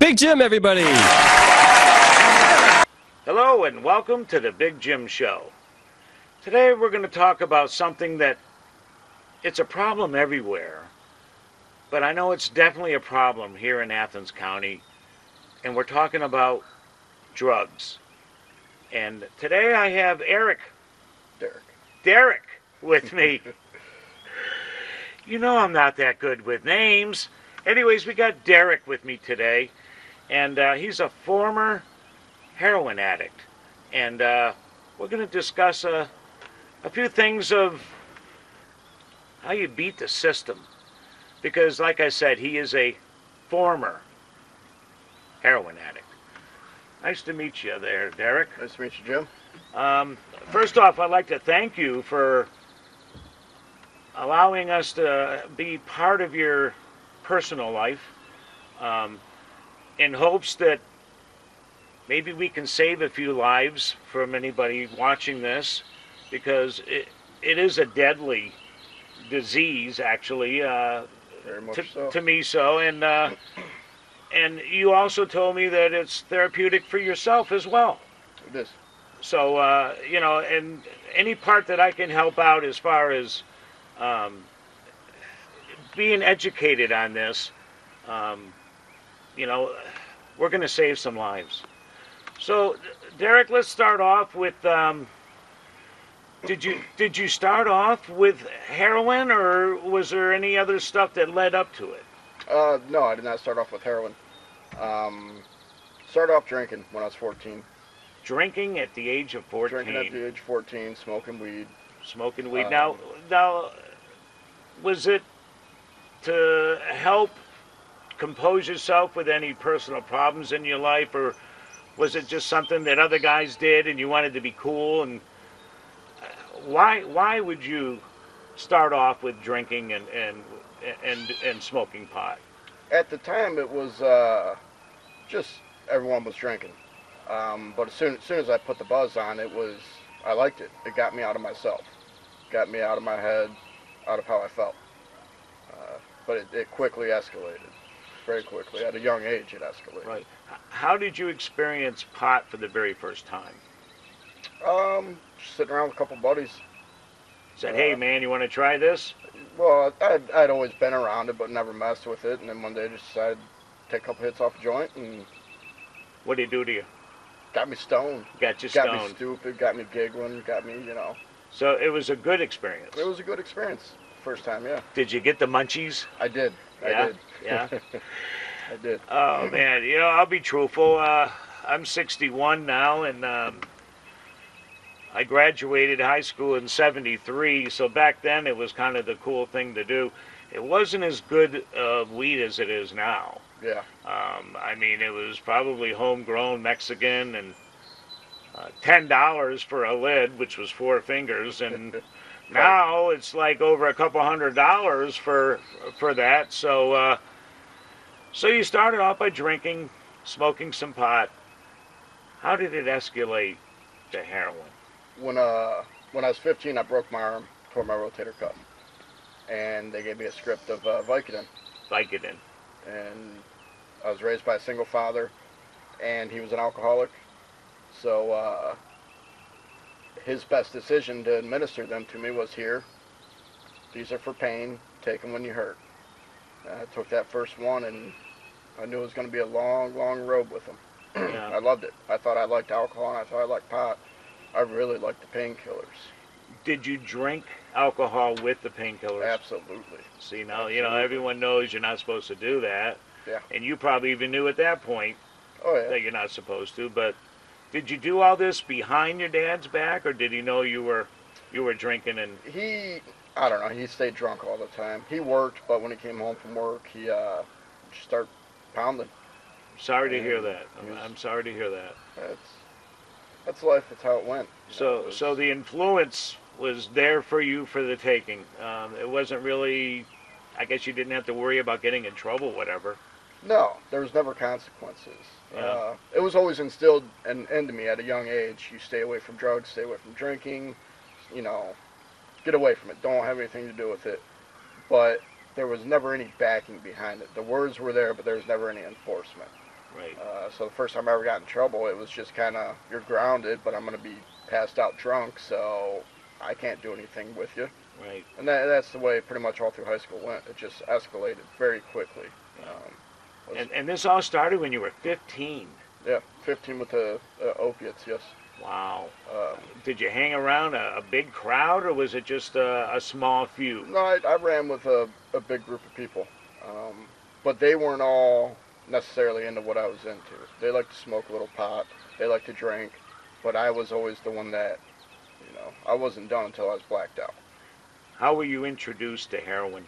Big Jim, everybody! Hello and welcome to the Big Jim Show. Today we're going to talk about something that it's a problem everywhere, but I know it's definitely a problem here in Athens County, and we're talking about drugs. And today I have Derrick with me. You know I'm not that good with names. Anyways, we got Derrick with me today, and he's a former heroin addict. And we're going to discuss a few things of how you beat the system. Because, like I said, he is a former heroin addict. Nice to meet you there, Derrick. Nice to meet you, Jim. First off, I'd like to thank you for allowing us to be part of your personal life, in hopes that maybe we can save a few lives from anybody watching this, because it is a deadly disease, actually, Very much so. to me. So, and you also told me that it's therapeutic for yourself as well. It is. So, you know, and any part that I can help out as far as being educated on this, you know, we're going to save some lives. So, Derrick, let's start off with, did you start off with heroin, or was there any other stuff that led up to it? No, I did not start off with heroin. Started off drinking when I was 14. Drinking at the age of 14. Drinking at the age of 14, smoking weed. Smoking weed. Now, was it to help compose yourself with any personal problems in your life, or was it just something that other guys did and you wanted to be cool? And why would you start off with drinking and smoking pot? At the time, it was just everyone was drinking. But as soon as I put the buzz on, I liked it. It got me out of myself, got me out of my head, out of how I felt. But it quickly escalated, very quickly. At a young age, it escalated. Right. How did you experience pot for the very first time? Sitting around with a couple buddies. Said, hey man, you want to try this? Well, I'd always been around it, but never messed with it. And then one day I just decided to take a couple hits off a joint, and What did it do to you? got me stoned. Got you Got stoned. me stupid, got me giggling, got me, you know. So it was a good experience. It was a good experience. First time, yeah. Did you get the munchies? I did. Yeah? I did. Yeah? I did. Oh man, you know, I'll be truthful. I'm 61 now, and I graduated high school in '73. So back then, it was kind of the cool thing to do. It wasn't as good of weed as it is now. Yeah. I mean, it was probably homegrown Mexican, and $10 for a lid, which was 4 fingers, and now it's like over a couple $100 for that. So, so you started off by drinking, smoking some pot. How did it escalate to heroin? When I was 15, I broke my arm, tore my rotator cuff, and they gave me a script of Vicodin. Vicodin. And I was raised by a single father, and he was an alcoholic. So his best decision to administer them to me was, here, these are for pain, take them when you hurt. I took that first one, and I knew it was going to be a long, long road with them. Yeah. I loved it. I thought I liked alcohol, and I thought I liked pot. I really liked the painkillers. Did you drink alcohol with the painkillers? Absolutely. See, now, you know, everyone knows you're not supposed to do that. Yeah. And you probably even knew at that point Oh, yeah. that you're not supposed to. But did you do all this behind your dad's back, or did he know you were drinking? And I don't know, he stayed drunk all the time. He worked, but when he came home from work, he just started pounding. Sorry to hear And that. I'm sorry to hear that. That's life. That's how it went. So the influence was there for you for the taking. It wasn't really, I guess you didn't have to worry about getting in trouble, whatever. No, there was never consequences. Yeah. It was always instilled into me at a young age. You stay away from drugs, stay away from drinking, you know, get away from it. Don't have anything to do with it. But there was never any backing behind it. The words were there, but there was never any enforcement. Right. So the first time I ever got in trouble, it was just kind of, you're grounded, but I'm going to be passed out drunk, so I can't do anything with you. Right. And that's the way pretty much all through high school went. It just escalated very quickly. And this all started when you were 15. Yeah, 15 with the opiates, yes. Wow. Did you hang around a big crowd, or was it just a small few? No, I ran with a big group of people. But they weren't all necessarily into what I was into. They liked to smoke a little pot. They liked to drink. But I was always the one that, I wasn't done until I was blacked out. How were you introduced to heroin?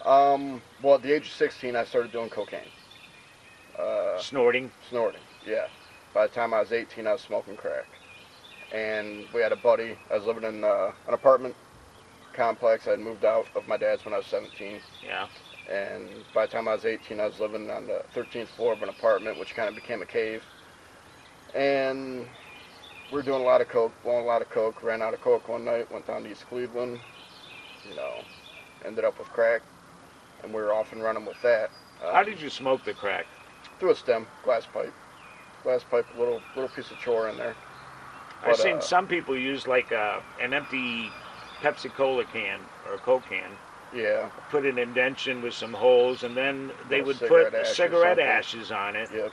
Well, at the age of 16, I started doing cocaine. Snorting? Snorting, yeah. By the time I was 18, I was smoking crack. And we had a buddy. I was living in an apartment complex. I had moved out of my dad's when I was 17. Yeah. And by the time I was 18, I was living on the 13th floor of an apartment, which kind of became a cave. And we were doing a lot of coke, blowing a lot of coke. Ran out of coke one night, went down to East Cleveland, ended up with crack. And we were off and running with that. How did you smoke the crack? Through a stem, glass pipe, little piece of chore in there. I've seen some people use like an empty Pepsi Cola can or a Coke can. Yeah. Put an indentation with some holes, and then they would cigarette put ash or cigarette something. ashes on it. Yep.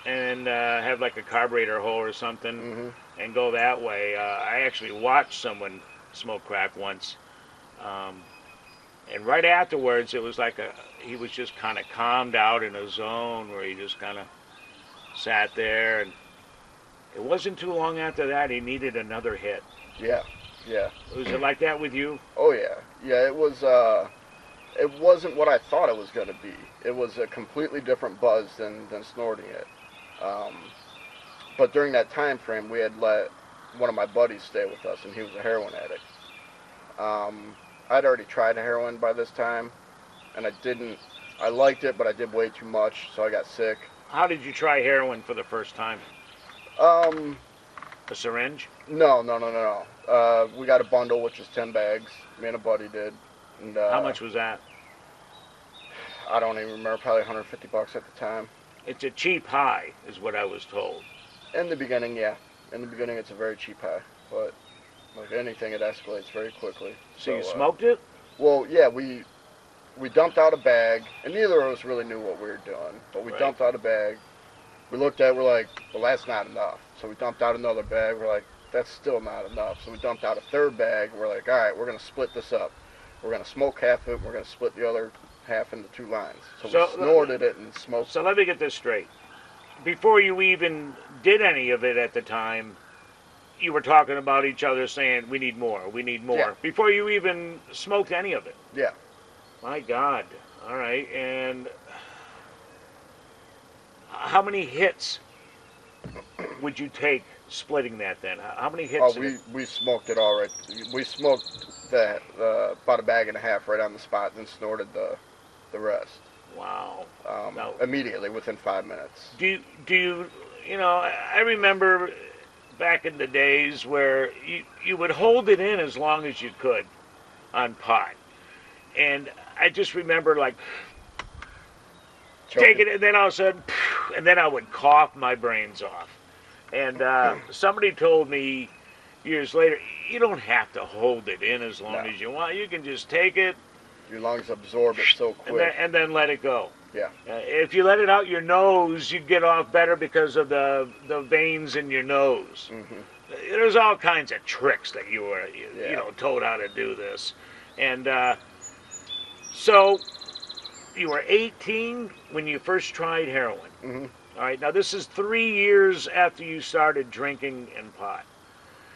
And have like a carburetor hole or something, Mm-hmm. and go that way. I actually watched someone smoke crack once, and right afterwards, it was like he was just kind of calmed out in a zone where he just kind of sat there, and it wasn't too long after that he needed another hit. Yeah. Yeah. Was it like that with you? Oh yeah. Yeah. It was. It wasn't what I thought it was going to be. It was a completely different buzz than snorting it. But during that time frame, we had let one of my buddies stay with us, and he was a heroin addict. I'd already tried heroin by this time, and I liked it, but I did way too much, so I got sick. How did you try heroin for the first time? A syringe? No. We got a bundle, which is 10 bags. Me and a buddy did. And, How much was that? I don't even remember, probably $150 at the time. It's a cheap high, is what I was told. In the beginning, yeah. In the beginning, it's a very cheap high, but like anything, it escalates very quickly. So you smoked it? Well, yeah, we dumped out a bag, and neither of us really knew what we were doing, but we Right. dumped out a bag. We looked at it, we're like, well, that's not enough. So we dumped out another bag, we're like, that's still not enough. So we dumped out a third bag, we're like, all right, we're going to split this up. We're going to smoke half of it, we're going to split the other half into 2 lines. So we snorted it and smoked it. So let me get this straight. Before you even did any of it at the time, you were talking about each other saying, we need more, we need more. Yeah. Before you even smoked any of it. Yeah. My God. All right. And how many hits would you take splitting that then? How many hits? Oh, we smoked it all right. We smoked that, about a bag and a half right on the spot, and then snorted the rest. Wow. Now, Immediately, within 5 minutes. do you, I remember back in the days where you would hold it in as long as you could on pot. And I just remember like Choking. taking it, and then all of a sudden, and then I would cough my brains off. And somebody told me years later, you don't have to hold it in as long as you want. You can just take it. Your lungs absorb it so quick. And then let it go. Yeah. If you let it out your nose, you get off better because of the veins in your nose. Mm-hmm. There's all kinds of tricks that you were Yeah. told how to do this. And so you were 18 when you first tried heroin. Mm-hmm. All right. Now this is 3 years after you started drinking and pot.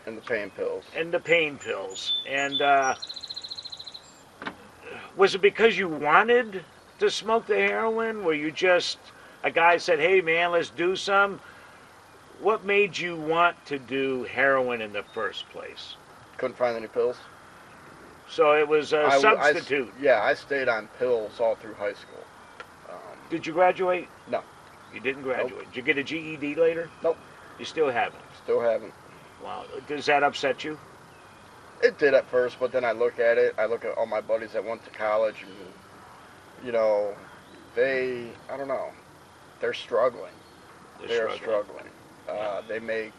And the pain pills. And the pain pills. And was it because you wanted to smoke the heroin? Were you just, a guy said, hey man, let's do some? What made you want to do heroin in the first place? Couldn't find any pills. So it was a substitute. I stayed on pills all through high school. Did you graduate? No. You didn't graduate. Did you get a GED later? Nope. You still haven't? Still haven't. Wow. Does that upset you? It did at first, but then I look at it. I look at all my buddies that went to college, and I don't know. they're struggling. They're They're struggling. They make,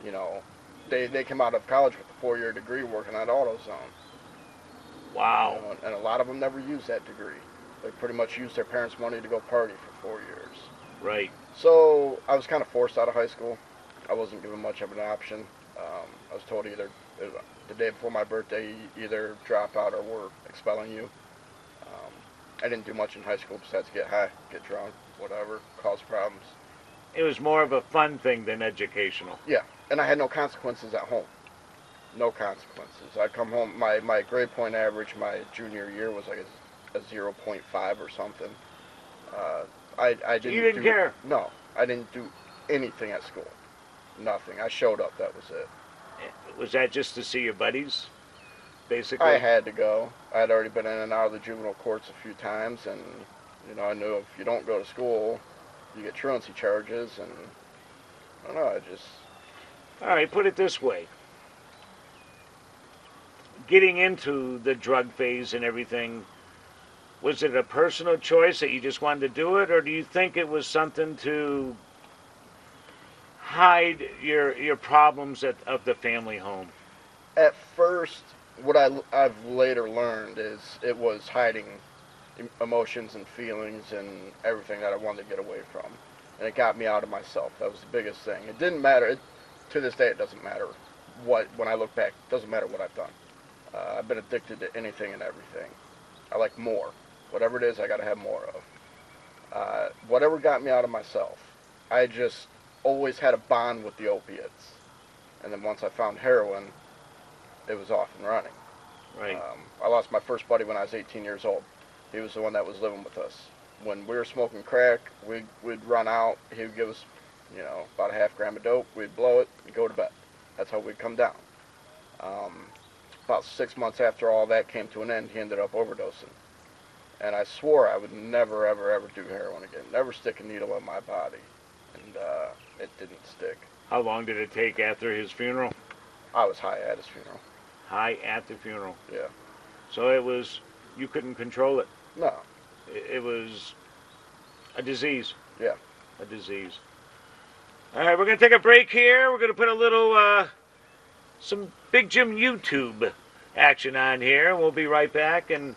you know, they come out of college with a 4-year degree working at AutoZone. Wow. You know, and a lot of them never use that degree. They pretty much use their parents' money to go party for 4 years. Right. So I was kind of forced out of high school. I wasn't given much of an option. I was told either the day before my birthday, either drop out or we're expelling you. I didn't do much in high school besides get high, get drunk, whatever, cause problems. It was more of a fun thing than educational. Yeah, and I had no consequences at home. No consequences. I come home, my grade point average my junior year was like a 0.5 or something. I didn't. You didn't care? No, I didn't do anything at school. Nothing. I showed up. That was it. Was that just to see your buddies, basically? I had to go. I had already been in and out of the juvenile courts a few times, and you know I knew if you don't go to school, you get truancy charges, and I don't know. I just. All right, put it this way. Getting into the drug phase and everything, was it a personal choice that you just wanted to do it, or do you think it was something to hide your problems of the family home? At first, what I've later learned is it was hiding emotions and feelings and everything that I wanted to get away from, and it got me out of myself. That was the biggest thing. It didn't matter. To this day, it doesn't matter when I look back. It doesn't matter what I've done. I've been addicted to anything and everything. I like more. Whatever it is, I got to have more of. Whatever got me out of myself. I just always had a bond with the opiates. And then once I found heroin, it was off and running. Right. I lost my first buddy when I was 18 years old. He was the one that was living with us. When we were smoking crack, we'd run out. He would give us, you know, about a half gram of dope. We'd blow it and go to bed. That's how we'd come down. About 6 months after all that came to an end, he ended up overdosing. And I swore I would never, ever, ever do heroin again. Never stick a needle in my body. And it didn't stick. How long did it take after his funeral? I was high at his funeral. High at the funeral. Yeah. So it was, you couldn't control it. No. It was a disease. Yeah. A disease. All right, we're going to take a break here. We're going to put a little, some Big Jim YouTube action on here. We'll be right back, and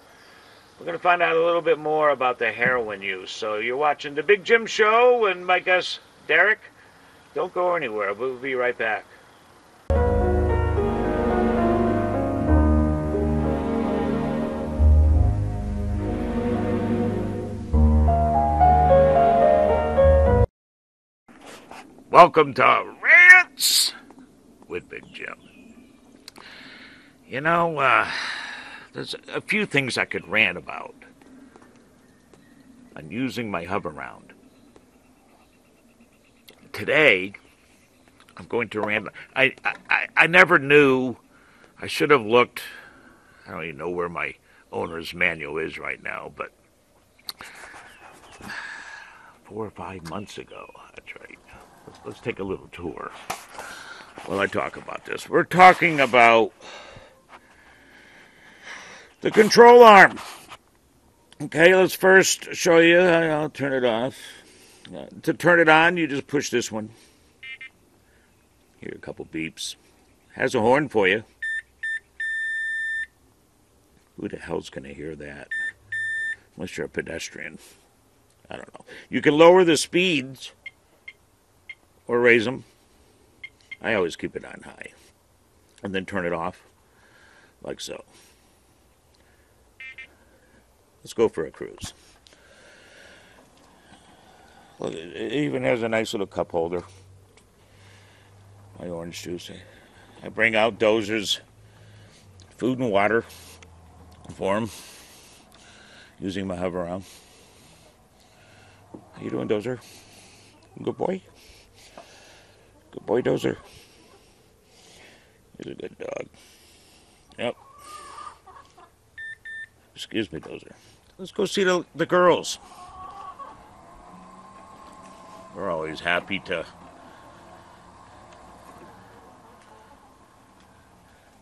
we're going to find out a little bit more about the heroin use. So you're watching the Big Jim Show, and my guest, Derrick. Don't go anywhere. We'll be right back. Welcome to Rants with Big Jim. You know, there's a few things I could rant about on using my hover round. Today, I'm going to rant. I never knew. I should have looked. I don't even know where my owner's manual is right now, but 4 or 5 months ago, that's right. Let's take a little tour while I talk about this. We're talking about the control arm. Okay, let's first show you. I'll turn it off. To turn it on, you just push this one. Hear a couple beeps. Has a horn for you. Who the hell's going to hear that? Unless you're a pedestrian. I don't know. You can lower the speeds or raise them. I always keep it on high. And then turn it off, like so. Let's go for a cruise. Look, it even has a nice little cup holder. My orange juice. I bring out Dozer's food and water for him, using my hover round. How you doing, Dozer? Good boy? Good boy, Dozer. He's a good dog. Yep. Excuse me, Dozer. Let's go see the girls. We're always happy to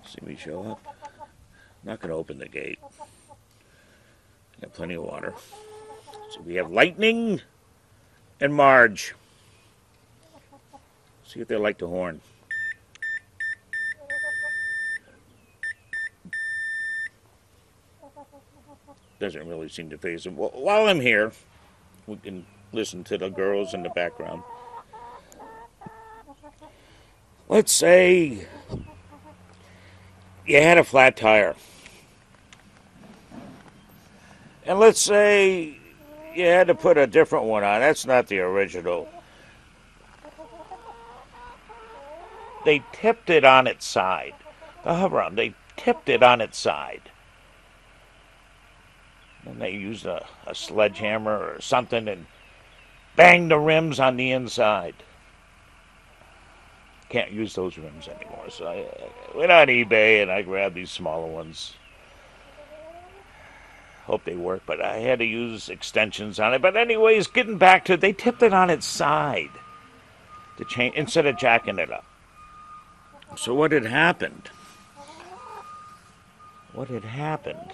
see me show up. I'm not going to open the gate. Got plenty of water. So we have lightning and Marge. See if they like the horn. Doesn't really seem to faze them. Well, while I'm here, we can listen to the girls in the background. Let's say you had a flat tire. And let's say you had to put a different one on. That's not the original. They tipped it on its side. The hover arm, they tipped it on its side. Then they used a sledgehammer or something and banged the rims on the inside. Can't use those rims anymore. So I went on eBay and I grabbed these smaller ones. Hope they work, but I had to use extensions on it. But anyways, getting back to it, they tipped it on its side to change instead of jacking it up. So what had happened? What had happened?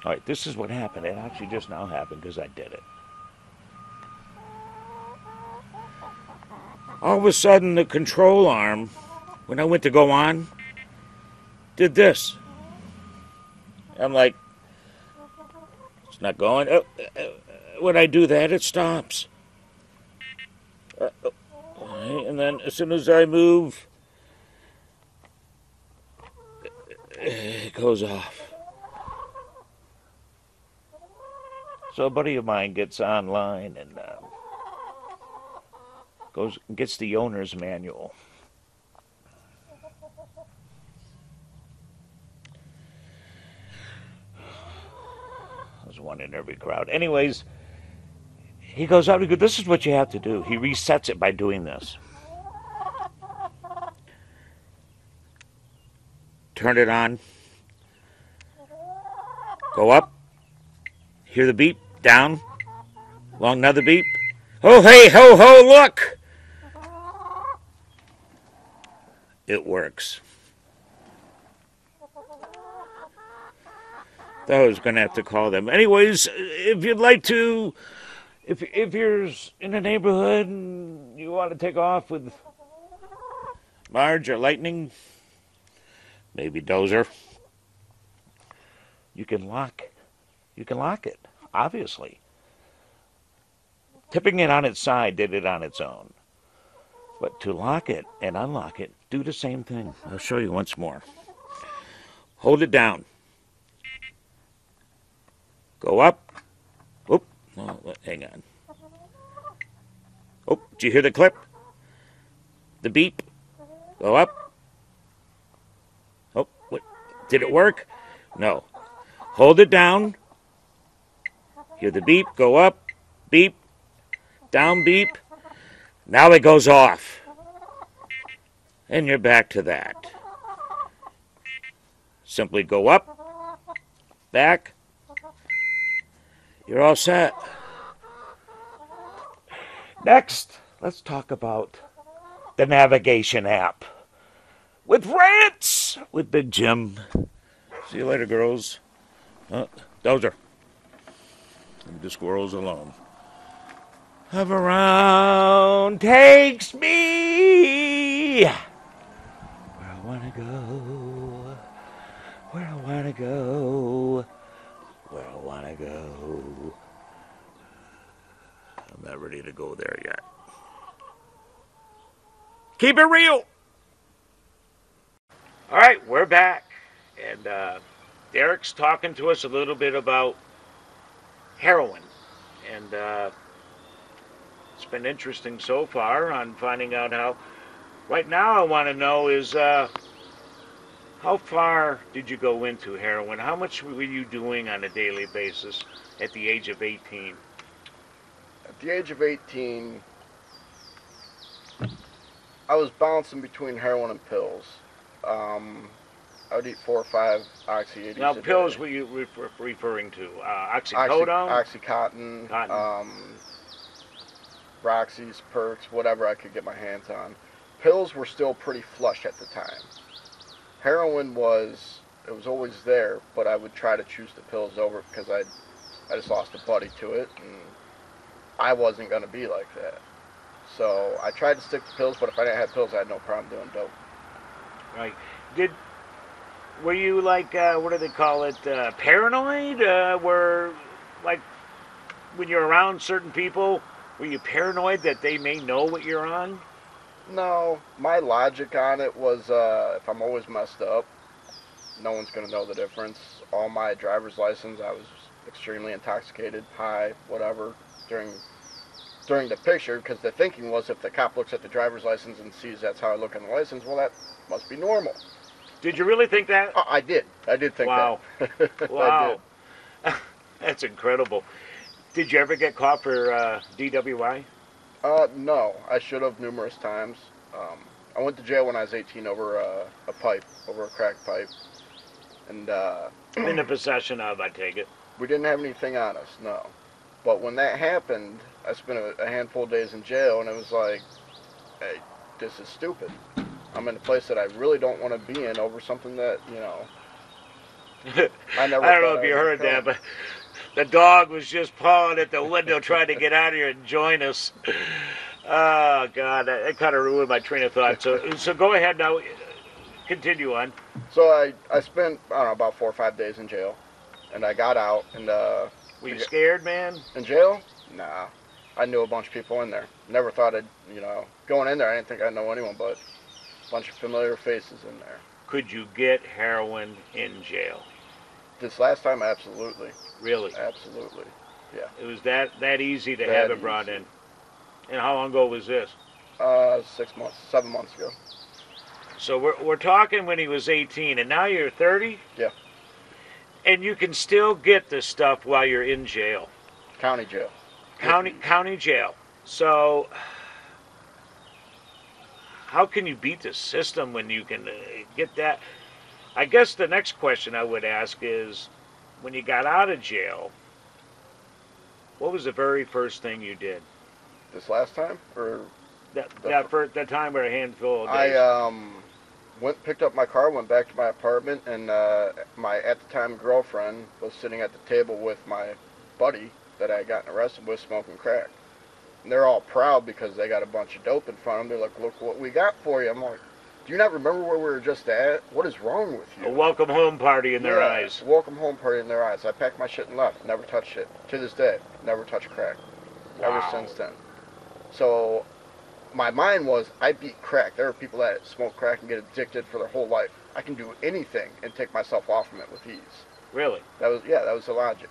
All right, this is what happened. It actually just now happened because I did it. All of a sudden, the control arm, when I went to go on, did this. I'm like, it's not going. When I do that, it stops. And then as soon as I move, it goes off. So a buddy of mine gets online and gets the owner's manual. There's one in every crowd. Anyways, he goes out and goes, this is what you have to do. He resets it by doing this. Turn it on. Go up. Hear the beep. Down. Long another beep. Oh, hey, ho, ho, look. It works. I was going to have to call them. Anyways, if you'd like to, if you're in a neighborhood and you want to take off with Marge or Lightning, maybe Dozer, you can lock it, obviously. Tipping it on its side did it on its own. But to lock it and unlock it, do the same thing. I'll show you once more. Hold it down. Go up. Oop. Oh, hang on. Oh, did you hear the clip? The beep? Go up. Oh, what? Did it work? No. Hold it down. Hear the beep. Go up. Beep. Down beep. Now it goes off. And you're back to that. Simply go up. Back. You're all set. Next, let's talk about the navigation app. With rants! With Big Jim. See you later, girls. Dozer. Leave the squirrels alone. Hover around takes me where I want to go. Where I want to go. Where I want to go. I'm not ready to go there yet. Keep it real. All right, we're back. And Derrick's talking to us a little bit about heroin. And it's been interesting so far on finding out how. Right now I want to know is how far did you go into heroin? How much were you doing on a daily basis at the age of 18? At the age of 18, I was bouncing between heroin and pills. I would eat 4 or 5 Oxy 80s. Now, pills were you referring to? Oxycodone? Oxycontin, Cotton. Roxy's, Perks, whatever I could get my hands on. Pills were still pretty flush at the time. Heroin was It was always there, but I would try to choose the pills over because I just lost a buddy to it, and I wasn't going to be like that. So I tried to stick to pills, but if I didn't have pills, I had no problem doing dope. Right. Were you like, what do they call it, paranoid? Were, like, when you're around certain people, were you paranoid that they may know what you're on? No, my logic on it was if I'm always messed up, no one's going to know the difference. All my driver's license, I was extremely intoxicated, high, whatever, during the picture, because the thinking was if the cop looks at the driver's license and sees that's how I look on the license, well, that must be normal. Did you really think that? Oh, I did. I did think wow. that. Wow. That's incredible. Did you ever get caught for DWI? No. I should have numerous times. I went to jail when I was 18 over a pipe, over a crack pipe. And In the possession of, I take it. we didn't have anything on us, no. But when that happened, I spent a handful of days in jail, and it was like, hey, this is stupid. I'm in a place that I really don't want to be in over something that, you know, I don't know if you heard that, but the dog was just pawing at the window trying to get out of here and join us. Oh, God, that kind of ruined my train of thought. So go ahead now. Continue on. So I spent, I don't know, about 4 or 5 days in jail, and I got out, and were you scared, man? in jail? Nah. I knew a bunch of people in there. Never thought I'd, you know, going in there, I didn't think I'd know anyone, but a bunch of familiar faces in there. Could you get heroin in jail? This last time, absolutely. Really? Absolutely. Yeah. It was that easy to That have it brought easy. in. And how long ago was this? 6 months, 7 months ago. So we're talking when he was 18, and now you're 30? Yeah. And you can still get this stuff while you're in jail. County jail. County jail. So how can you beat the system when you can get that? I guess the next question I would ask is, when you got out of jail, what was the very first thing you did? This last time, or That time where a handful of days. I picked up my car, went back to my apartment, and my at the time girlfriend was sitting at the table with my buddy that I had gotten arrested with smoking crack. And they're all proud because they got a bunch of dope in front of them. They're like, "Look what we got for you." I'm like, "Do you not remember where we were just at? What is wrong with you?" A welcome home party in their eyes. Welcome home party in their eyes. I packed my shit and left. Never touched it. To this day, never touched crack. Ever Wow. since then. So my mind was, I beat crack. There are people that smoke crack and get addicted for their whole life. I can do anything and take myself off from it with ease. Really? That was the logic.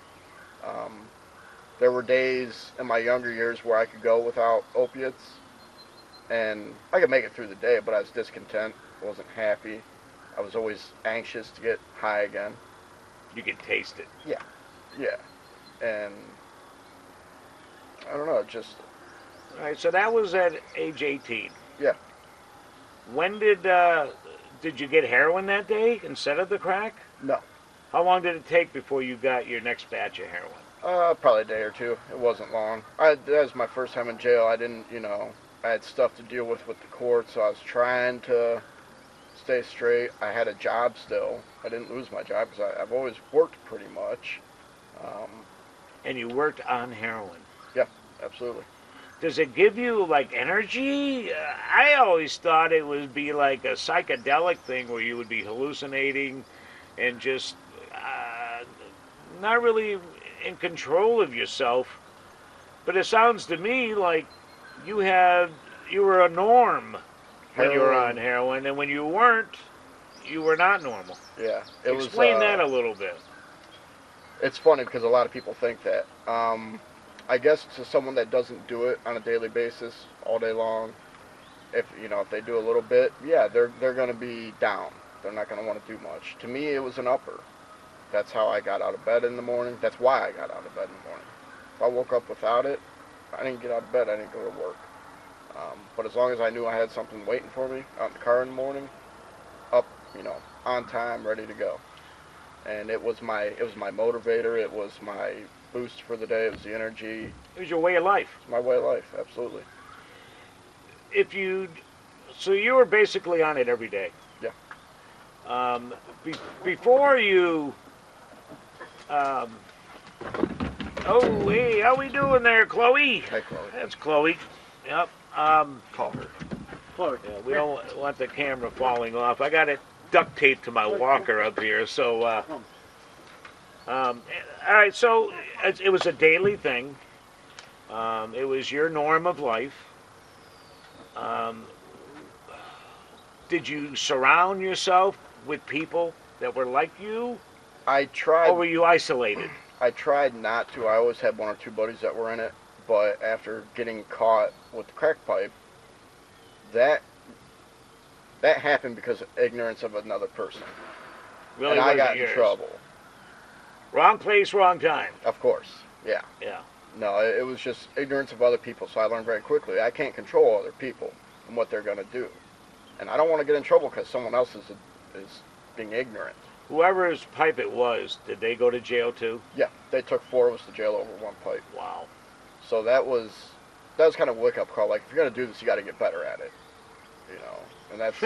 There were days in my younger years where I could go without opiates, and I could make it through the day, but I was discontent. I wasn't happy. I was always anxious to get high again. You can taste it. Yeah. And I don't know, just... All right, so that was at age 18. Yeah. When did you get heroin that day instead of the crack? No. How long did it take before you got your next batch of heroin? Probably a day or two. It wasn't long. That was my first time in jail. I didn't, I had stuff to deal with the court, so I was trying to stay straight. I had a job still. I didn't lose my job because I've always worked pretty much. And you worked on heroin. Yeah, absolutely. Does it give you, like, energy? I always thought it would be like a psychedelic thing where you would be hallucinating and just not really in control of yourself. But it sounds to me like you were a norm when you were on heroin, and when you weren't, you were not normal. Yeah. Explain that a little bit. It's funny because a lot of people think that. I guess to someone that doesn't do it on a daily basis all day long, if they do a little bit, yeah, they're going to be down. They're not going to want to do much. To me, it was an upper. That's how I got out of bed in the morning. That's why I got out of bed in the morning. If I woke up without it, I didn't get out of bed. I didn't go to work. But as long as I knew I had something waiting for me out in the car in the morning, up, on time, ready to go. And it was my motivator. It was my boost for the day. It was the energy. It was your way of life. It's my way of life, absolutely. So you were basically on it every day. Yeah. Be, before you, um, oh, hey, how we doing there, Chloe? Hey, Chloe. That's Chloe. Yep. Call her. Yeah, we don't want the camera falling off. I got it duct taped to my walker up here, so. All right, so it was a daily thing. It was your norm of life. Um, did you surround yourself with people that were like you, I tried. or were you isolated? I tried not to. I always had one or two buddies that were in it, but after getting caught with the crack pipe, that happened because of ignorance of another person, Really and I wasn't got in yours. trouble. Wrong place, wrong time. Of course, yeah. Yeah. No, it was just ignorance of other people. So I learned very quickly I can't control other people and what they're going to do, and I don't want to get in trouble because someone else is being ignorant. Whoever's pipe it was, did they go to jail too? Yeah, they took 4 of us to jail over one pipe. Wow. So that was kind of a wake-up call. Like, if you're going to do this, you got to get better at it. You know, and that's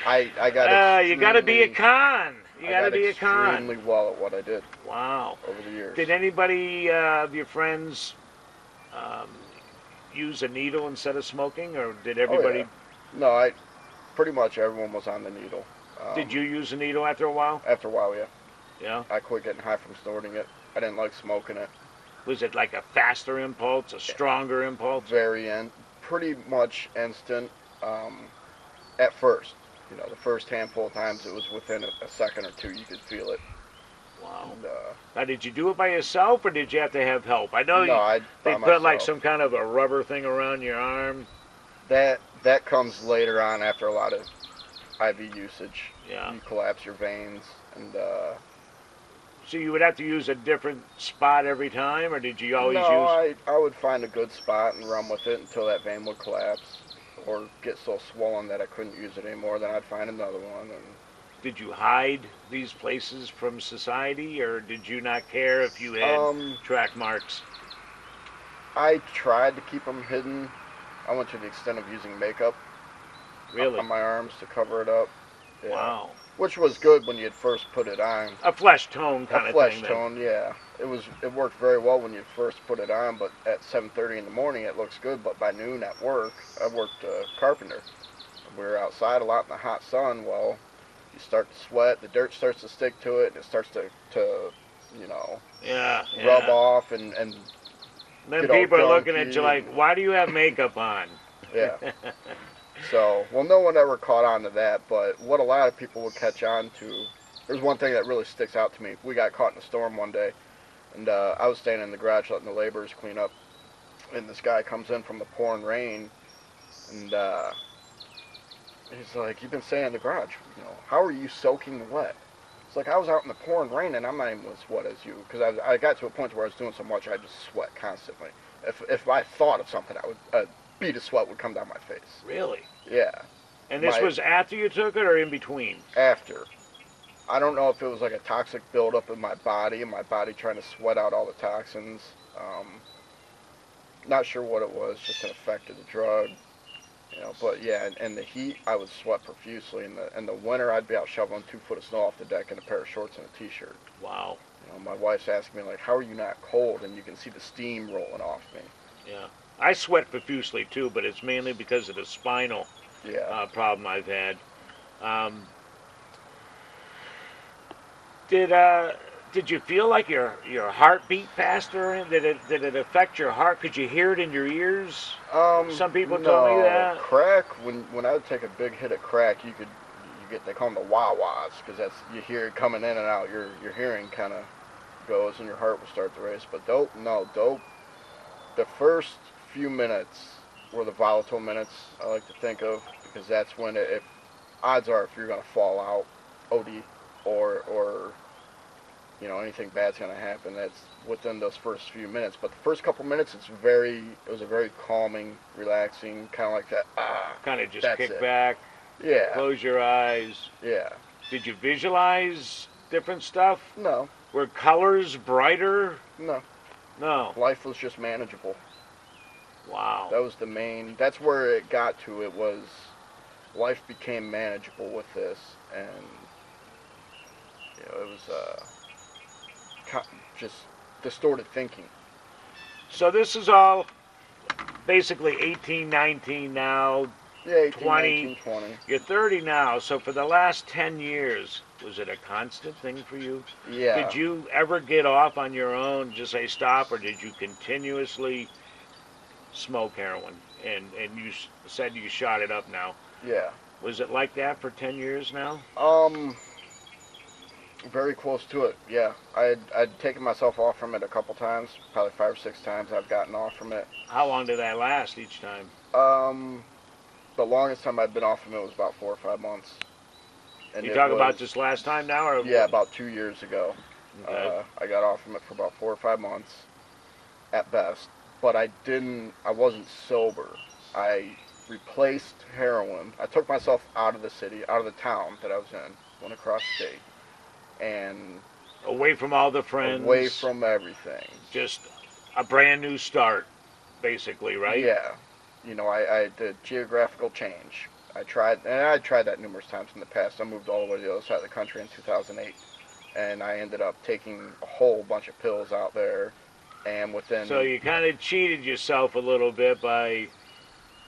I got you got to be a con. You got to be a con. Extremely well at what I did. Wow. Over the years. Did anybody of your friends use a needle instead of smoking, or did everybody? Oh, yeah. No, pretty much everyone was on the needle. Did you use a needle after a while? After a while, yeah. Yeah. I quit getting high from snorting it. I didn't like smoking it. Was it like a faster impulse, a stronger impulse? Pretty much instant. At first, you know, the first handful of times, it was within a second or two you could feel it. Wow. And, now, did you do it by yourself, or did you have to have help? I know they put myself. like some kind of a rubber thing around your arm. That comes later on after a lot of IV usage. Yeah. You collapse your veins, and so you would have to use a different spot every time, or did you always use? No, I would find a good spot and run with it until that vein would collapse or get so swollen that I couldn't use it anymore. Then I'd find another one. And did you hide these places from society, or did you not care if you had track marks? I tried to keep them hidden. I went to the extent of using makeup on my arms to cover it up. Yeah. Wow. Which was good when you had first put it on. A flesh tone kind of thing. A flesh tone, yeah. It worked very well when you first put it on, but at 7:30 in the morning it looks good. But by noon at work, I worked carpenter. We were outside a lot in the hot sun. Well, you start to sweat, the dirt starts to stick to it, and it starts to you know, rub off and then people are looking at you like, why do you have makeup on? Yeah. So, well, no one ever caught on to that, but what a lot of people would catch on to, there's one thing that really sticks out to me. We got caught in a storm one day, and I was standing in the garage letting the laborers clean up, and this guy comes in from the pouring rain, and he's like, you've been staying in the garage, you know, how are you soaking wet? It's like, I was out in the pouring rain, and I'm not even as wet as you, because I got to a point where I was doing so much, I just sweat constantly. If I thought of something, I would, bead of sweat would come down my face. Really? Yeah. And this was after you took it, or in between? After. I don't know if it was like a toxic buildup in my body, and my body trying to sweat out all the toxins. Not sure what it was, just an effect of the drug. You know, but yeah, in the heat, I would sweat profusely. In the winter, I'd be out shoveling 2 foot of snow off the deck in a pair of shorts and a t-shirt. Wow. You know, my wife's asking me, like, how are you not cold? And you can see the steam rolling off me. Yeah. I sweat profusely too, but it's mainly because of the spinal problem I've had. Did you feel like your heart beat faster? Did it affect your heart? Could you hear it in your ears? Some people told me that. Crack, when I would take a big hit of crack, you get, they call them the wah-wahs, because you hear it coming in and out. Your hearing kind of goes and your heart will start to race. But dope, the first few minutes were the volatile minutes, I like to think of, because that's when odds are if you're going to fall out, OD, or you know, anything bad's going to happen, that's within those first few minutes. But the first couple minutes, it was a very calming, relaxing, kind of like that, kind of just kick back, close your eyes. Yeah. Did you visualize different stuff? No. Were colors brighter? No. No. Life was just manageable. Wow. That was that's where it got to. It was, life became manageable with this, and it was just distorted thinking. So this is all basically 18, 19 now, Yeah, 18, 20. 19, 20. You're 30 now, so for the last 10 years, was it a constant thing for you? Yeah. Did you ever get off on your own, just say stop, or did you continuously smoke heroin? And you said you shot it up now. Yeah. Was it like that for 10 years now? Very close to it, yeah. I'd taken myself off from it a couple times, probably 5 or 6 times I've gotten off from it. How long did that last each time? The longest time I'd been off from it was about 4 or 5 months. And You talk about this last time now? Or yeah, about 2 years ago. Okay. I got off from it for about 4 or 5 months at best. But I wasn't sober. I replaced heroin. I took myself out of the city, out of the town that I was in, went across the state, and away from all the friends. Away from everything. Just a brand new start, basically, right? Yeah. I did geographical change. I tried that numerous times in the past. I moved all the way to the other side of the country in 2008, and I ended up taking a whole bunch of pills out there, and within... So you kind of cheated yourself a little bit by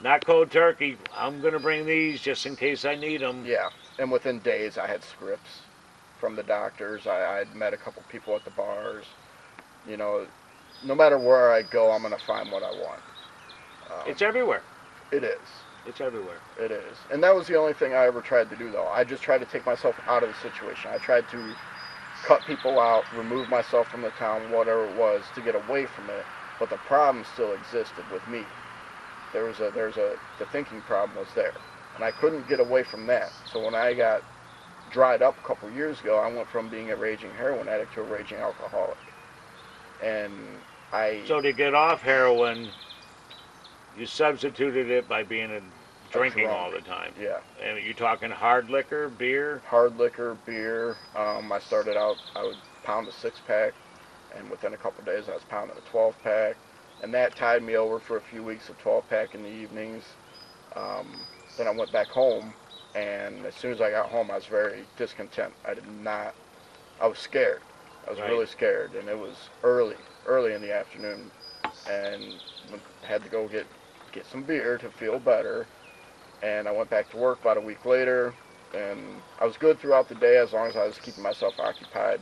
not cold turkey. I'm going to bring these just in case I need them. Yeah, and within days I had scripts from the doctors. I'd met a couple people at the bars. No matter where I go, I'm going to find what I want. It's everywhere. It is. It's everywhere. It is. And that was the only thing I ever tried to do, though. I just tried to take myself out of the situation. I tried to cut people out, remove myself from the town, whatever it was, to get away from it. But the problem still existed with me. The thinking problem was there. And I couldn't get away from that. So when I got dried up a couple years ago, I went from being a raging heroin addict to a raging alcoholic. And So to get off heroin, you substituted it by drinking all the time. Yeah. And you're talking hard liquor, beer? Hard liquor, beer. I started out, I would pound a 6-pack, and within a couple of days I was pounding a 12-pack. And that tied me over for a few weeks of 12-pack in the evenings. Then I went back home, and as soon as I got home I was very discontent. I was scared. I was really scared, and it was early in the afternoon, and had to go get some beer to feel better. And I went back to work about a week later, and I was good throughout the day as long as I was keeping myself occupied.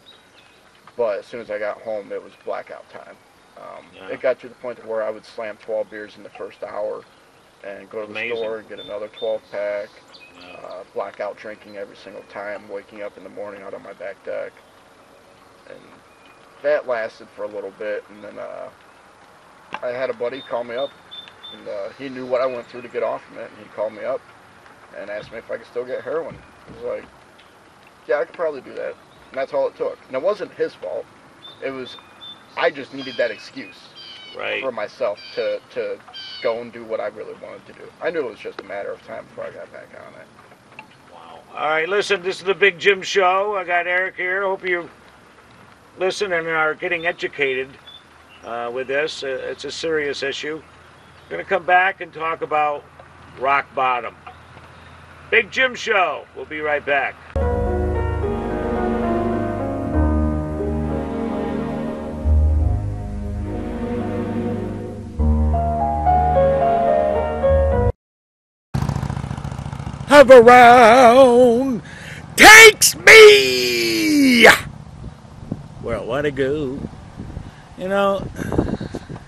But as soon as I got home, it was blackout time. It got to the point where I would slam 12 beers in the first hour and go to the store and get another 12-pack. Blackout drinking every single time, waking up in the morning out on my back deck. And that lasted for a little bit, and then I had a buddy call me up, and he knew what I went through to get off from it, and he called me up and asked me if I could still get heroin. I was like, yeah, I could probably do that. And that's all it took. And it wasn't his fault. I just needed that excuse for myself to go and do what I really wanted to do. I knew it was just a matter of time before I got back on it. Wow. All right, listen, this is the Big Jim Show. I got Eric here. Hope you listen and are getting educated with this. It's a serious issue. We're going to come back and talk about rock bottom. Big Jim Show. We'll be right back. Hover around takes me where I want to go.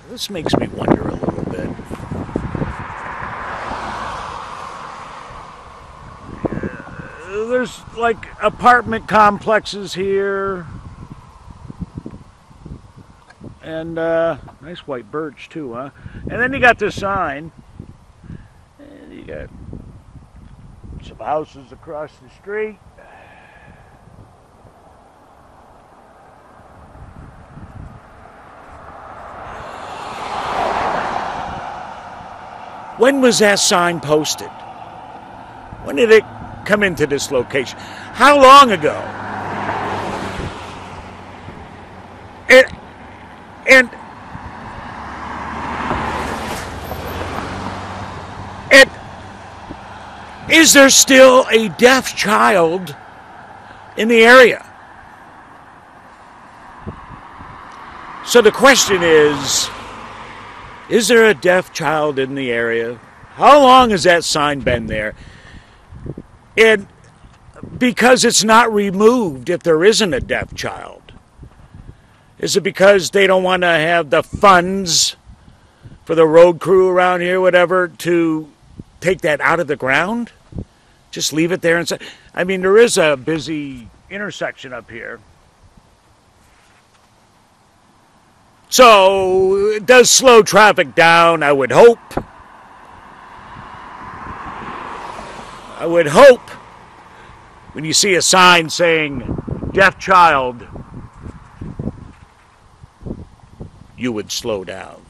This makes me wonder a little bit. There's like apartment complexes here, and nice white birch too, huh? And then you got this sign, and you got some houses across the street. When was that sign posted? When did it come into this location? How long ago? And is there still a deaf child in the area. So the question is there a deaf child in the area? How long has that sign been there? And because it's not removed if there isn't a deaf child? Is it because they don't want to have the funds for the road crew around here, whatever, to take that out of the ground? Just leave it there and say, I mean, there is a busy intersection up here. So it does slow traffic down, I would hope. I would hope when you see a sign saying deaf child, you would slow down.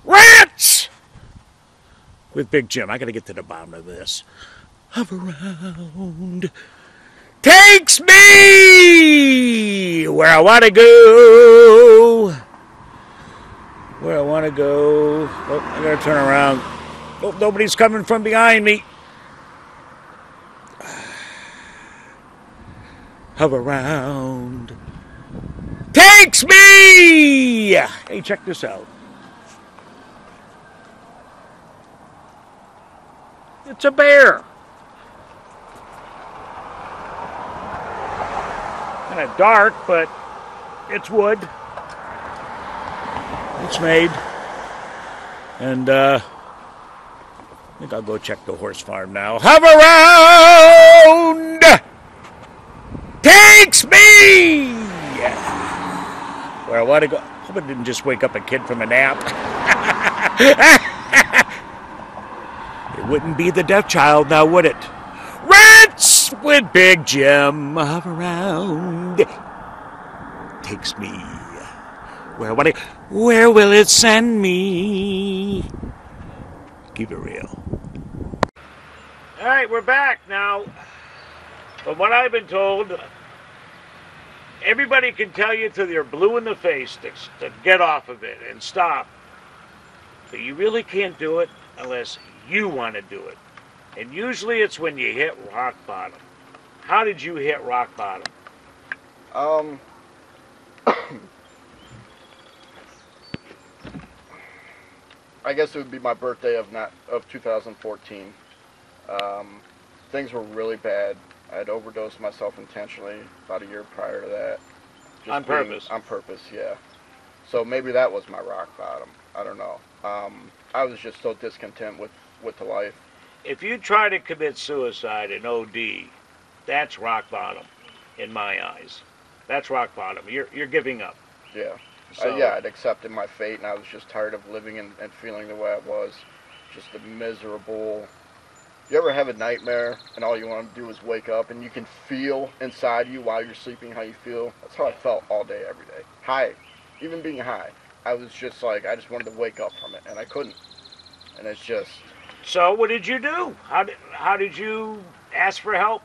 Rats! With Big Jim, I gotta get to the bottom of this. Hover around. Takes me where I want to go. Where I want to go. Oh, I gotta turn around. Oh, nobody's coming from behind me. Hover around. Takes me! Hey, check this out. It's a bear. Kind of dark, but it's wood. It's made. And I think I'll go check the horse farm now. Hover around! Takes me! Where I want to go. I hope it didn't just wake up a kid from a nap. It wouldn't be the deaf child now, would it? Rats with Big Jim. Hover around. Takes me. Where will it send me? Keep it real. All right, we're back now. From what I've been told, everybody can tell you till you're blue in the face to get off of it and stop. But you really can't do it unless you want to do it. And usually it's when you hit rock bottom. How did you hit rock bottom? I guess it would be my birthday of 2014. Things were really bad. I had overdosed myself intentionally about a year prior to that. On purpose? On purpose, yeah. So maybe that was my rock bottom. I don't know. I was just so discontent with the life. If you try to commit suicide and OD, that's rock bottom in my eyes. That's rock bottom. You're giving up. Yeah. So, yeah, I'd accepted my fate, and I was just tired of living and feeling the way I was. Just a miserable... You ever have a nightmare, and all you want to do is wake up, and you can feel inside you while you're sleeping how you feel? That's how I felt all day, every day. High. Even being high. I was just like, I just wanted to wake up from it, and I couldn't. And it's just... So what did you do? How did you ask for help?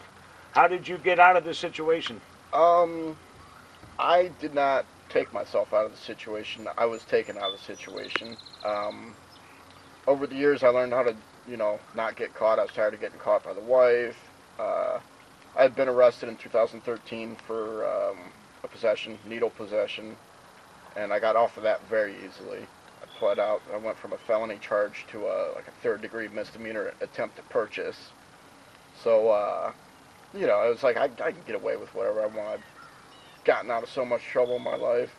How did you get out of the situation? I did not take myself out of the situation. I was taken out of the situation. Over the years, I learned how to, not get caught. I was tired of getting caught by the wife. I had been arrested in 2013 for a needle possession, and I got off of that very easily. I pled out. I went from a felony charge to a third-degree misdemeanor attempt to purchase. So, it was like I can get away with whatever I want. I've gotten out of so much trouble in my life,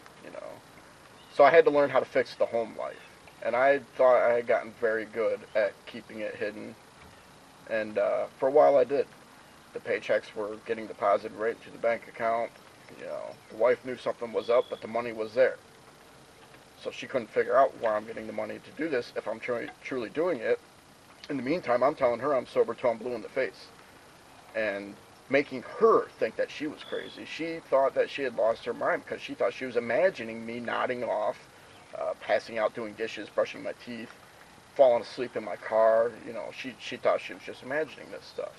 So I had to learn how to fix the home life. And I thought I had gotten very good at keeping it hidden. And for a while I did. The paychecks were getting deposited right into the bank account. The wife knew something was up, but the money was there. So she couldn't figure out where I'm getting the money to do this if I'm truly doing it. In the meantime, I'm telling her I'm sober till I'm blue in the face. And making her think that she was crazy. She thought that she had lost her mind because she thought she was imagining me nodding off, passing out, doing dishes, brushing my teeth, falling asleep in my car. She thought she was just imagining this stuff.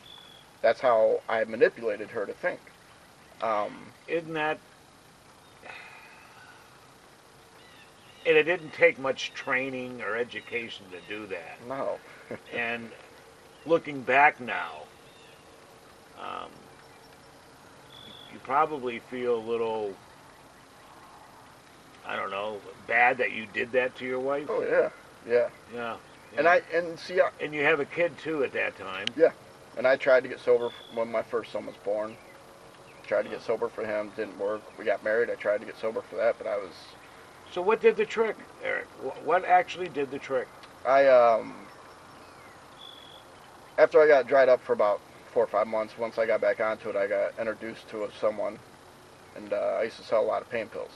That's how I manipulated her to think. Isn't that... And it didn't take much training or education to do that. No. And looking back now, probably feel a little, I don't know, bad that you did that to your wife. Oh yeah, yeah. Yeah. And And you have a kid too at that time. yeah. And I tried to get sober when my first son was born. Tried to get sober for him, didn't work. We got married. I tried to get sober for that, but I was. So what did the trick, Eric? What actually did the trick? I after I got dried up for about 4 or 5 months, once I got back onto it, I got introduced to someone, and I used to sell a lot of pain pills.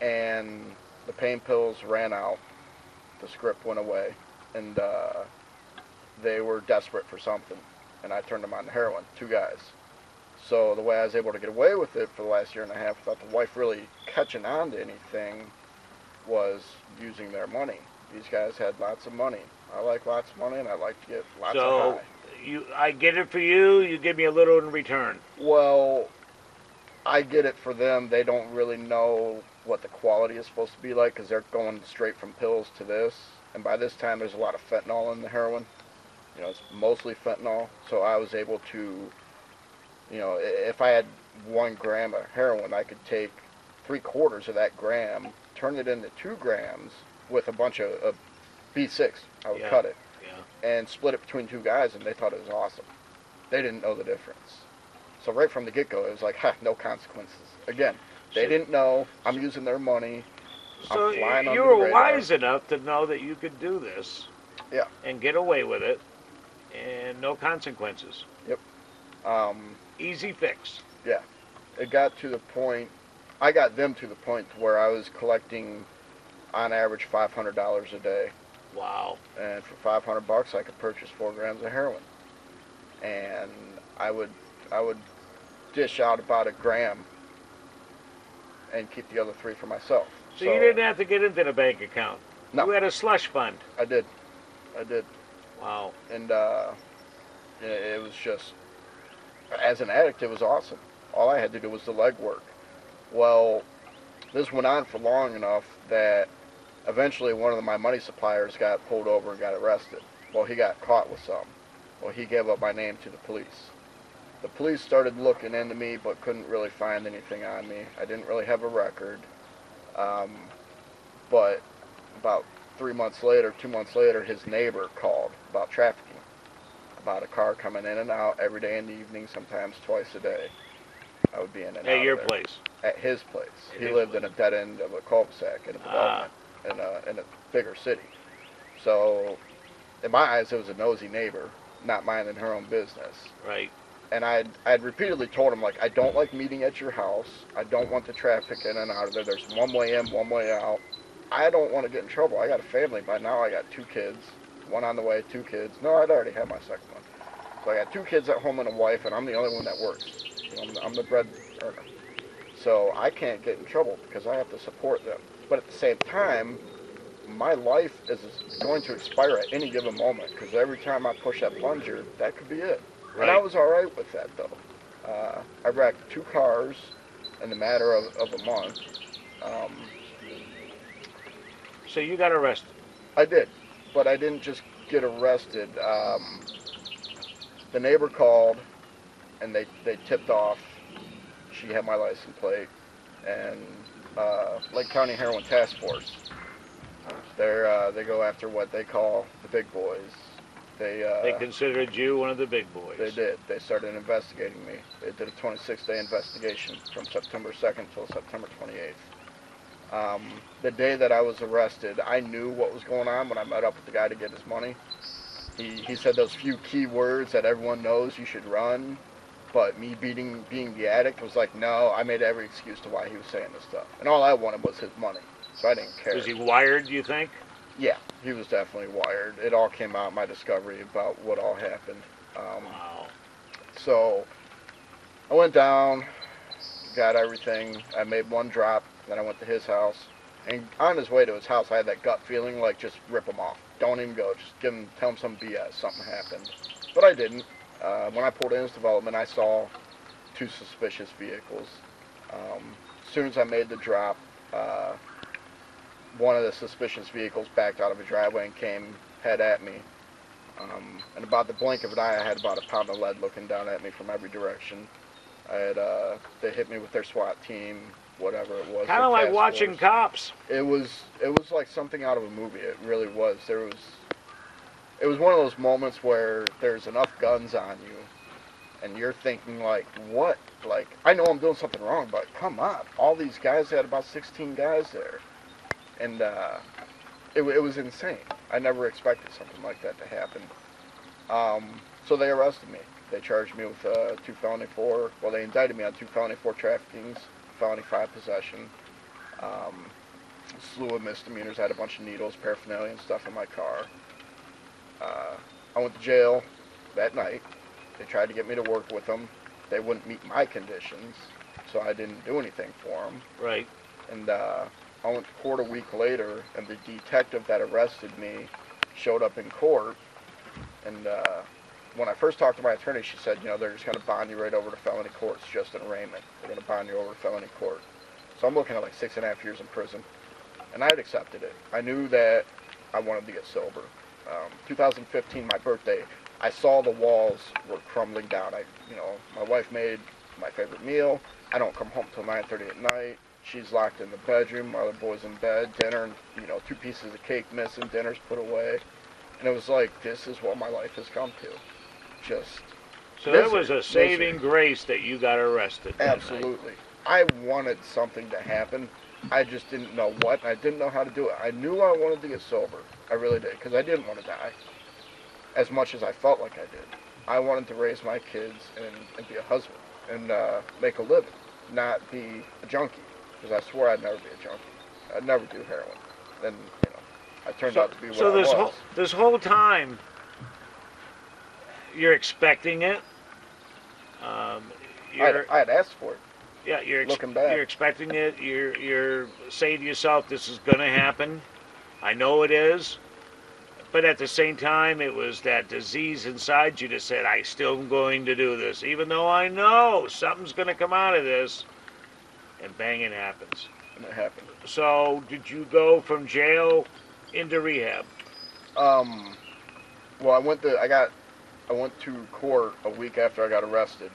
And the pain pills ran out, the script went away, and they were desperate for something, and I turned them on to heroin, 2 guys. So the way I was able to get away with it for the last year and a half without the wife really catching on to anything was using their money. These guys had lots of money. I like lots of money, and I like to get lots of high. I get it for you. You give me a little in return. Well, I get it for them. They don't really know what the quality is supposed to be like because they're going straight from pills to this. And by this time, there's a lot of fentanyl in the heroin. You know, it's mostly fentanyl. So I was able to, you know, if I had 1 gram of heroin, I could take 3/4 of that gram, turn it into 2 grams with a bunch of B6. I would cut it and split it between 2 guys, and they thought it was awesome. They didn't know the difference. So right from the get-go, it was like, ha, no consequences. Again, they didn't know. I'm using their money. So I'm flying you under were the radar. wise enough to know that you could do this. Yeah. And get away with it, and no consequences. Yep. Easy fix. Yeah. It got to the point, I got them to the point where I was collecting, on average, $500 a day. Wow. And for $500, I could purchase 4 grams of heroin. And I would dish out about 1 gram and keep the other 3 for myself. So you didn't have to get into the bank account. No. You had a slush fund. I did. Wow. And it was just, as an addict, it was awesome. All I had to do was the legwork. Well, this went on for long enough that eventually one of my money suppliers got pulled over and got arrested. Well, he got caught with some. Well, he gave up my name to the police. The police started looking into me but couldn't really find anything on me. I didn't really have a record. But about 3 months later, 2 months later, his neighbor called about trafficking, about a car coming in and out every day in the evening, sometimes twice a day. I would be in and out At your there. place? At his place. At He his lived place. in a dead end of a cul-de-sac in a development in a bigger city. So, in my eyes, it was a nosy neighbor, not minding her own business. Right. And I'd repeatedly told him, like, I don't like meeting at your house. I don't want the traffic in and out of there. There's one way in, one way out. I don't want to get in trouble. I got a family. By now I got 2 kids. 1 on the way, 2 kids. No, I'd already had my second one. So I got 2 kids at home and a wife, and I'm the only one that works. You know, I'm the bread earner. So I can't get in trouble because I have to support them. But at the same time, my life is going to expire at any given moment because every time I push that plunger, that could be it. Right. And I was all right with that, though. I wrecked 2 cars in the matter of a month. So you got arrested. I did, but I didn't just get arrested. The neighbor called, and they tipped off. She had my license plate, and Lake County Heroin Task Force. They go after what they call the big boys. They considered you one of the big boys. They did. They started investigating me. They did a 26-day investigation from September 2nd till September 28th. The day that I was arrested, I knew what was going on when I met up with the guy to get his money. He said those few key words that everyone knows you should run, but me being the addict was like, no, I made every excuse to why he was saying this stuff. And all I wanted was his money, so I didn't care. Was he wired, do you think? Yeah, he was definitely wired. It all came out in my discovery about what all happened. Wow. So I went down, got everything. I made 1 drop, then I went to his house. And on his way to his house, I had that gut feeling like just rip him off. Don't even go. Just tell him some BS. Something happened. But I didn't. When I pulled in his development, I saw 2 suspicious vehicles. As soon as I made the drop, one of the suspicious vehicles backed out of a driveway and came head at me. And about the blink of an eye, I had about a pound of lead looking down at me from every direction. I had they hit me with their SWAT team, whatever it was. Kind their of like task watching force. cops. It was like something out of a movie. It really was. It was one of those moments where there's enough guns on you, and you're thinking like, what? Like, I know I'm doing something wrong, but come on, all these guys had about 16 guys there, and it was insane. I never expected something like that to happen. So they arrested me. They charged me with 2 felony 4. Well, they indicted me on 2 felony 4 traffickings, felony 5 possession, a slew of misdemeanors. I had a bunch of needles, paraphernalia, and stuff in my car. I went to jail that night. They tried to get me to work with them. They wouldn't meet my conditions, so I didn't do anything for them. Right. And I went to court a week later, and the detective that arrested me showed up in court. And when I first talked to my attorney, she said, they're just going to bond you right over to felony court. It's just an arraignment. They're going to bond you over to felony court. So I'm looking at like 6.5 years in prison. And I had accepted it. I knew that I wanted to get sober. 2015, my birthday, I saw the walls were crumbling down. My wife made my favorite meal. I don't come home till 9:30 at night. She's locked in the bedroom. My other boy's in bed. Dinner, 2 pieces of cake missing. Dinner's put away. And it was like, this is what my life has come to. Just So it was a saving grace that you got arrested. Absolutely. I wanted something to happen. I just didn't know what. I didn't know how to do it. I knew I wanted to get sober. I really did, because I didn't want to die as much as I felt like I did. I wanted to raise my kids and be a husband and make a living, not be a junkie, because I swore I'd never be a junkie. I'd never do heroin. Then, I turned out to be what I was. So this whole time, you're expecting it. I had asked for it. Yeah, looking back. You're expecting it. You're saying to yourself, "This is going to happen. I know it is." But at the same time, it was that disease inside you that said, "I still am going to do this, even though I know something's going to come out of this." And bang, it happens. And it happened. So, did you go from jail into rehab? Well, I went to court a week after I got arrested,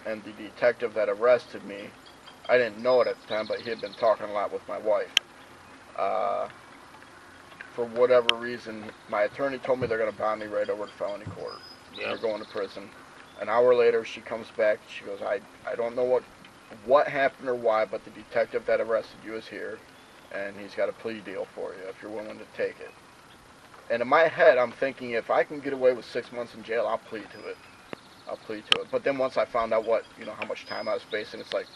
and the detective that arrested me, I didn't know it at the time, but he had been talking a lot with my wife. For whatever reason, my attorney told me they're going to bond me right over to felony court. Yep. They're going to prison. An hour later, she comes back. She goes, I don't know what happened or why, but the detective that arrested you is here, and he's got a plea deal for you if you're willing to take it. And in my head, I'm thinking, if I can get away with 6 months in jail, I'll plead to it. But then once I found out how much time I was facing, it's like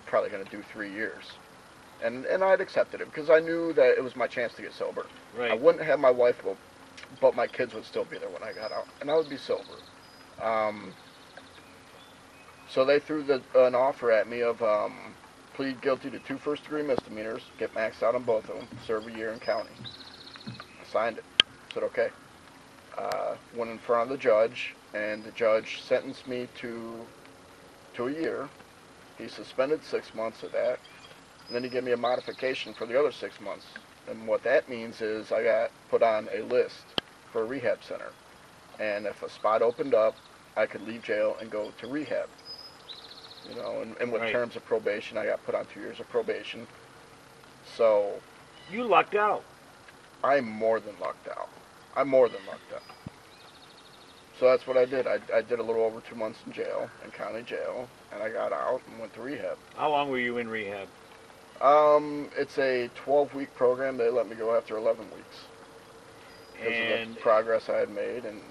probably going to do 3 years. And I'd accepted it because I knew that it was my chance to get sober. Right. I wouldn't have my wife, but my kids would still be there when I got out, and I would be sober. So they threw an offer at me of plead guilty to 2 first-degree misdemeanors, get maxed out on both of them, serve a year in county. I signed it. Said okay. Went in front of the judge, and the judge sentenced me to a year. He suspended 6 months of that, and then he gave me a modification for the other 6 months. And what that means is I got put on a list for a rehab center, and if a spot opened up, I could leave jail and go to rehab. And with Right. terms of probation, I got put on 2 years of probation. So You lucked out. I'm more than lucked out. So that's what I did. I did a little over 2 months in jail, in county jail, and I got out and went to rehab. How long were you in rehab? It's a 12-week program. They let me go after 11 weeks because of the progress I had made. And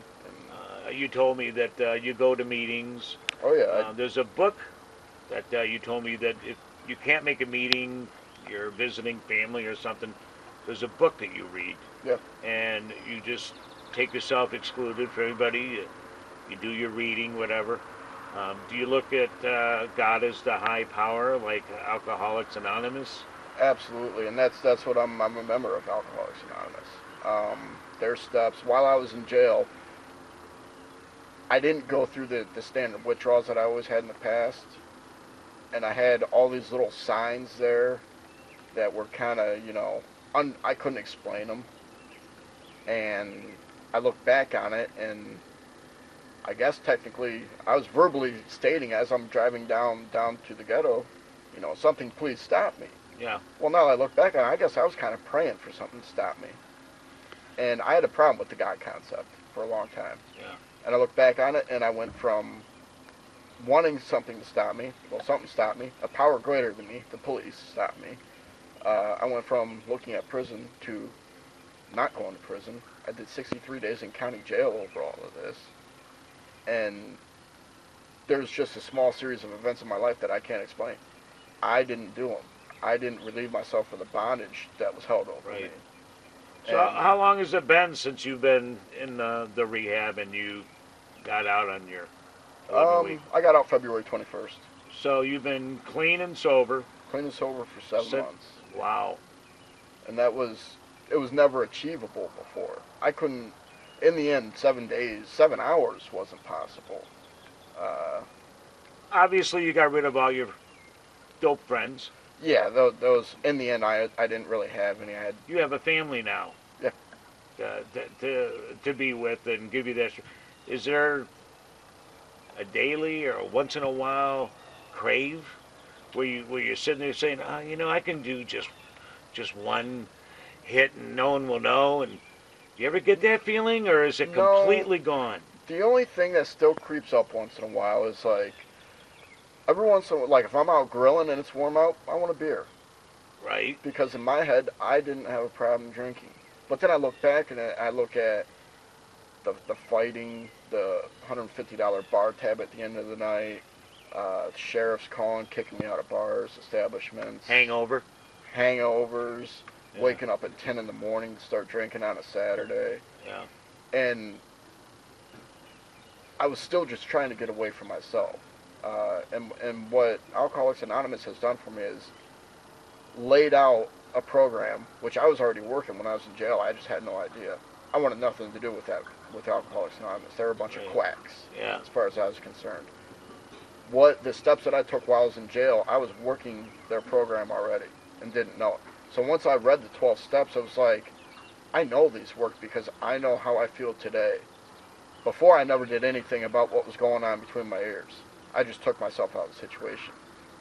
you told me that you go to meetings. Oh yeah. There's a book that you told me that if you can't make a meeting, you're visiting family or something, there's a book that you read. Yeah. And you just take yourself excluded for everybody. You do your reading, whatever. Do you look at God as the high power, like Alcoholics Anonymous? Absolutely, and that's what I'm a member of Alcoholics Anonymous. Their steps. While I was in jail, I didn't go through the standard withdrawals that I always had in the past, and I had all these little signs there that were kind of, I couldn't explain them, and I look back on it, and I guess technically, I was verbally stating as I'm driving down to the ghetto, something, please stop me. Yeah. Well, now I look back on it, I guess I was kind of praying for something to stop me. And I had a problem with the God concept for a long time. Yeah. And I look back on it, and I went from wanting something to stop me, well, something stopped me, a power greater than me, the police stopped me. I went from looking at prison to not going to prison. I did 63 days in county jail over all of this. And there's just a small series of events in my life that I can't explain. I didn't do them. I didn't relieve myself of the bondage that was held over me. So how long has it been since you've been in the rehab and you got out on your 11 week? I got out February 21st. So you've been clean and sober. Clean and sober for 7 months. Wow. And it was never achievable before. I couldn't, in the end, 7 days, 7 hours wasn't possible. Obviously, you got rid of all your dope friends. Yeah, those in the end, I didn't really have any. You have a family now. Yeah. To be with and give you that. Is there a daily or a once in a while crave where you're sitting there saying, I can do just one hit and no one will know? And do you ever get that feeling, or is it completely gone? The only thing that still creeps up once in a while is like, every once in a while, like if I'm out grilling and it's warm out, I want a beer. Right. Because in my head, I didn't have a problem drinking. But then I look back and I look at the fighting, the $150 bar tab at the end of the night, sheriffs calling, kicking me out of bars, establishments. Hangovers, waking up at 10 in the morning to start drinking on a Saturday. Yeah. And I was still just trying to get away from myself. And what Alcoholics Anonymous has done for me is laid out a program, which I was already working when I was in jail. I just had no idea. I wanted nothing to do with that, with Alcoholics Anonymous. They were a bunch of quacks, as far as I was concerned. The steps that I took while I was in jail, I was working their program already and didn't know it. So once I read the 12 steps, I was like, I know these work because I know how I feel today. Before, I never did anything about what was going on between my ears. I just took myself out of the situation.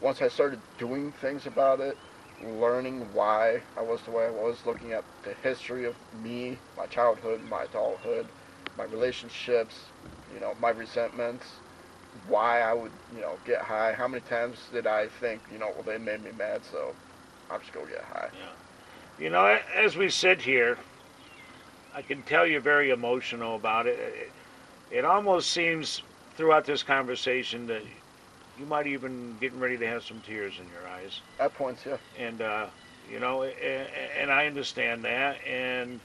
Once I started doing things about it, learning why I was the way I was, looking at the history of me, my childhood, my adulthood, my relationships, my resentments, why I would, get high. How many times did I think, well, they made me mad, so I'll just go get high. Yeah. As we sit here, I can tell you're very emotional about it. It almost seems throughout this conversation that you might even getting ready to have some tears in your eyes. At points, yeah. And, and I understand that. And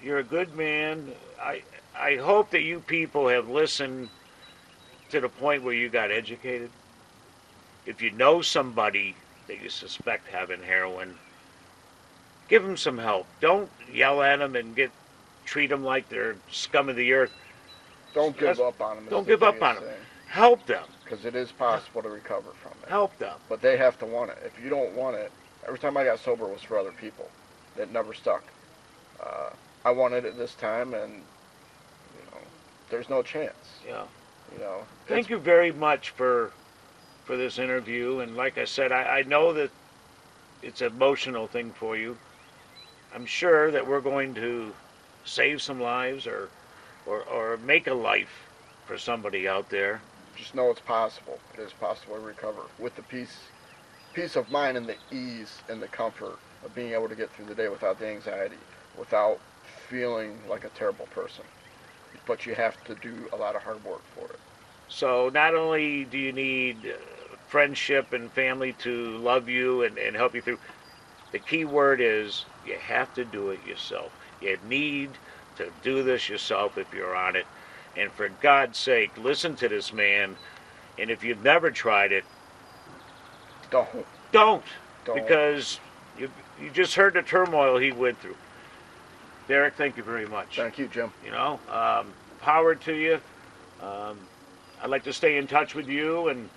you're a good man. I hope that you people have listened to the point where you got educated. If you know somebody that you suspect having heroin, give them some help. Don't yell at them and treat them like they're scum of the earth. Don't give up on them. Don't give up on them. Help them. Because it is possible to recover from it. Help them. But they have to want it. If you don't want it, every time I got sober was for other people. It never stuck. I wanted it this time, and, there's no chance. Yeah. Thank you very much for this interview. And like I said, I know that it's an emotional thing for you. I'm sure that we're going to save some lives or make a life for somebody out there. Just know it's possible. It is possible to recover with the peace of mind and the ease and the comfort of being able to get through the day without the anxiety, without feeling like a terrible person. But you have to do a lot of hard work for it. So not only do you need friendship and family to love you and help you through, the key word is you have to do it yourself. You need to do this yourself if you're on it. And for God's sake, listen to this man. And if you've never tried it, don't. Because you just heard the turmoil he went through. Derrick, thank you very much. Thank you, Jim. Power to you. I'd like to stay in touch with you and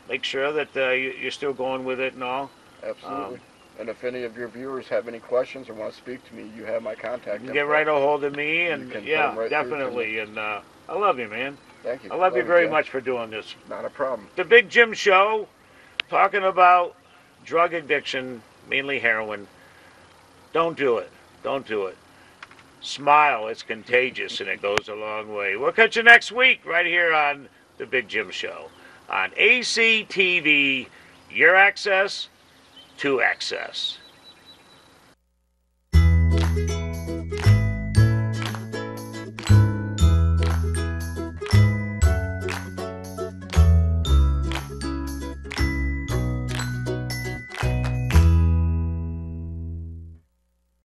make sure that you're still going with it and all. Absolutely. And if any of your viewers have any questions or want to speak to me, you have my contact You info. get right a hold of me, You and can yeah, come right through to definitely. And I love you, man. Thank you. I love you very Jeff. much for doing this. Not a problem. The Big Jim Show, talking about drug addiction, mainly heroin. Don't do it. Don't do it. Smile. It's contagious, and it goes a long way. We'll catch you next week right here on The Big Jim Show on ACTV, your access to access.